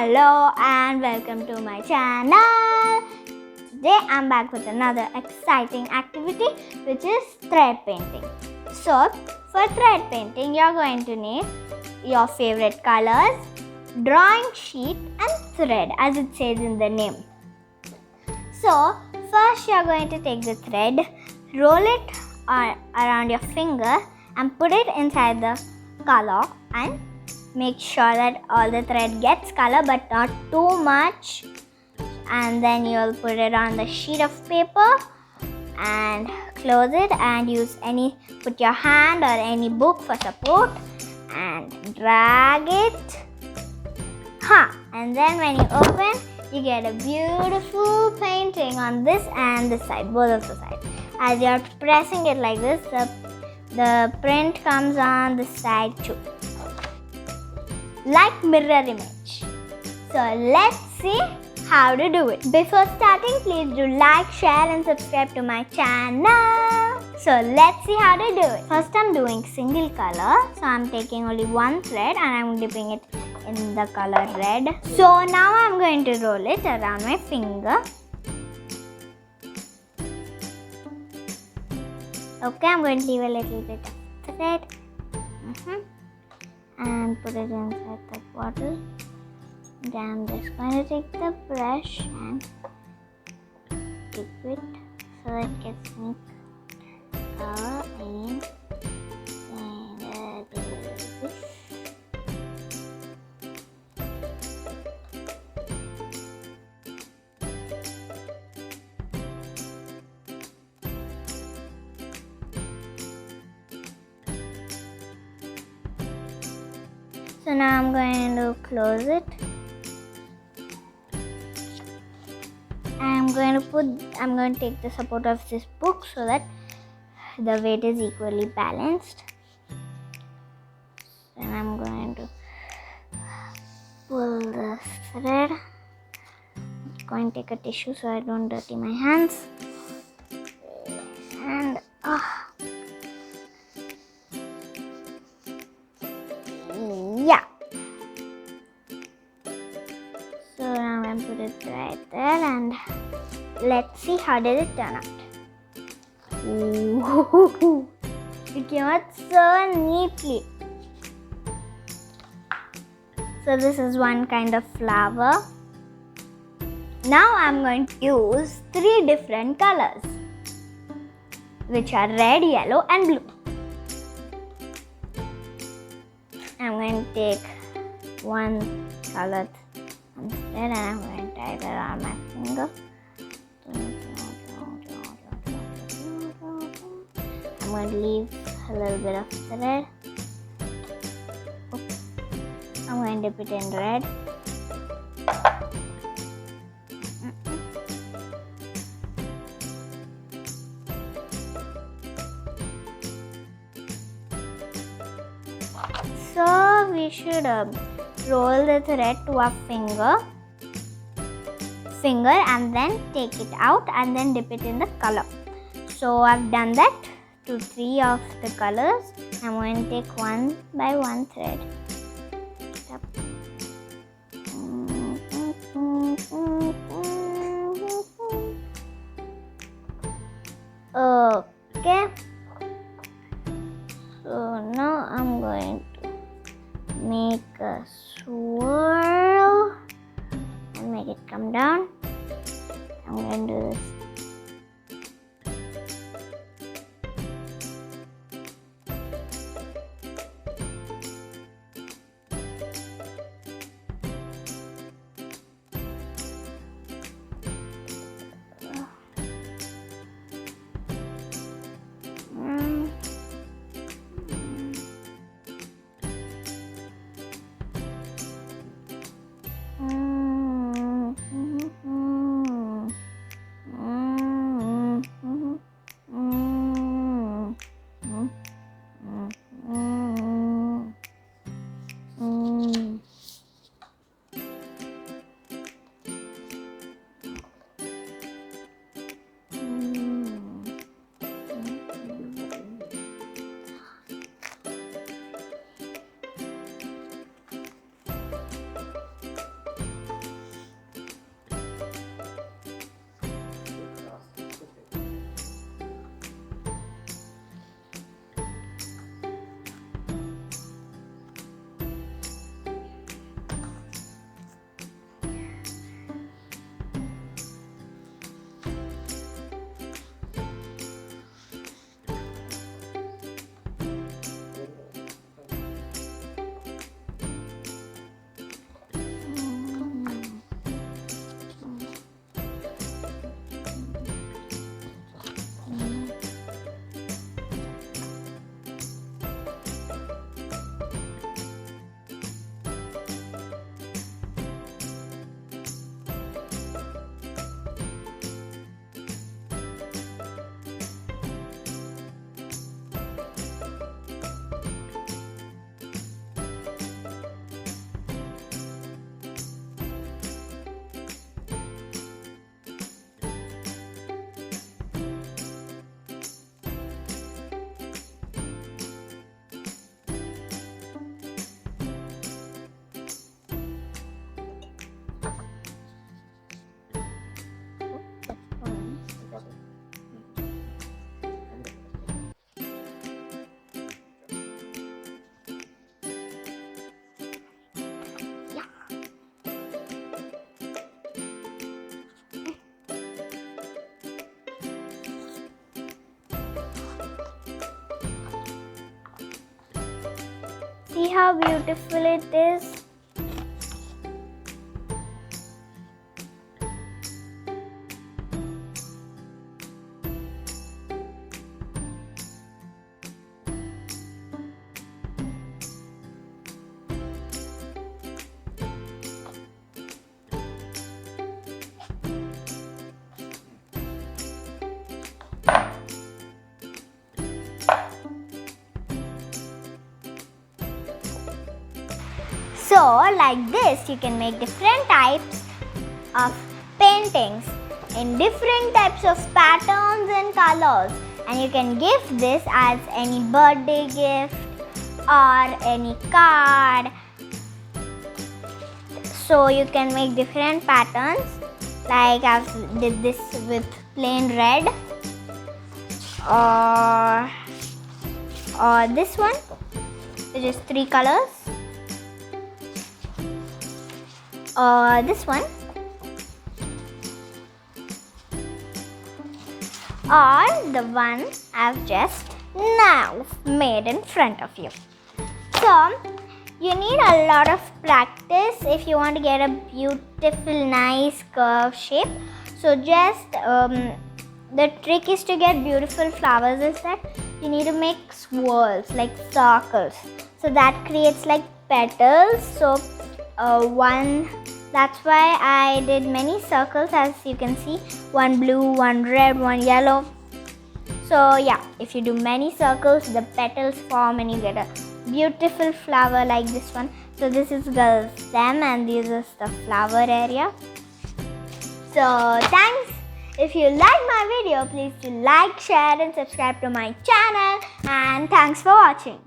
Hello and welcome to my channel. Today I'm back with another exciting activity, which is thread painting. So for thread painting you're going to need your favorite colors, drawing sheet and thread as it says in the name. So first you're going to take the thread, roll it around your finger and put it inside the color and make sure that all the thread gets color but not too much, and then you'll put it on the sheet of paper and close it and put your hand or any book for support and drag it. And then when you open, you get a beautiful painting on this and this side, both of the sides. As you're pressing it like this, the print comes on this side too, like mirror image. So let's see how to do it. Before starting, please do like, share and subscribe to my channel. So let's see how to do it. First I'm doing single color. So I'm taking only one thread and I'm dipping it in the color red. So now I'm going to roll it around my finger. Okay, I'm going to leave a little bit of thread. And put it inside the bottle. Then I'm just going to take the brush and dip it so that it gets me color in. And do this. So now I'm going to close it. I'm going to take the support of this book so that the weight is equally balanced. Then I'm going to pull the thread. I'm going to take a tissue so I don't dirty my hands. And yeah. So now I'm put it right there and let's see how did it turn out. Ooh, it came out so neatly. So this is one kind of flower. Now I'm going to use 3 different colors, which are red, yellow and blue. I'm going to take one color and I'm going to tie it around my finger. I'm going to leave a little bit of thread. I'm going to dip it in red. So we should roll the thread to our finger and then take it out and then dip it in the color. So I've done that to 3 of the colors. I'm going to take one by one thread. Okay. So now I'm going to make a swirl and make it come down. I'm going to do this. See how beautiful it is? So, like this, you can make different types of paintings in different types of patterns and colors. And you can gift this as any birthday gift or any card. So, you can make different patterns, like I did this with plain red, or this one, which is 3 colors. This one, or the one I've just now made in front of you. So you need a lot of practice if you want to get a beautiful, nice curve shape. So just the trick is to get beautiful flowers is that you need to make swirls, like circles. So that creates like petals. So that's why I did many circles, as you can see, one blue, one red, one yellow. So yeah, if you do many circles, the petals form and you get a beautiful flower like this one. So this is the stem and this is the flower area. So thanks. If you like my video, please do like, share and subscribe to my channel, and thanks for watching.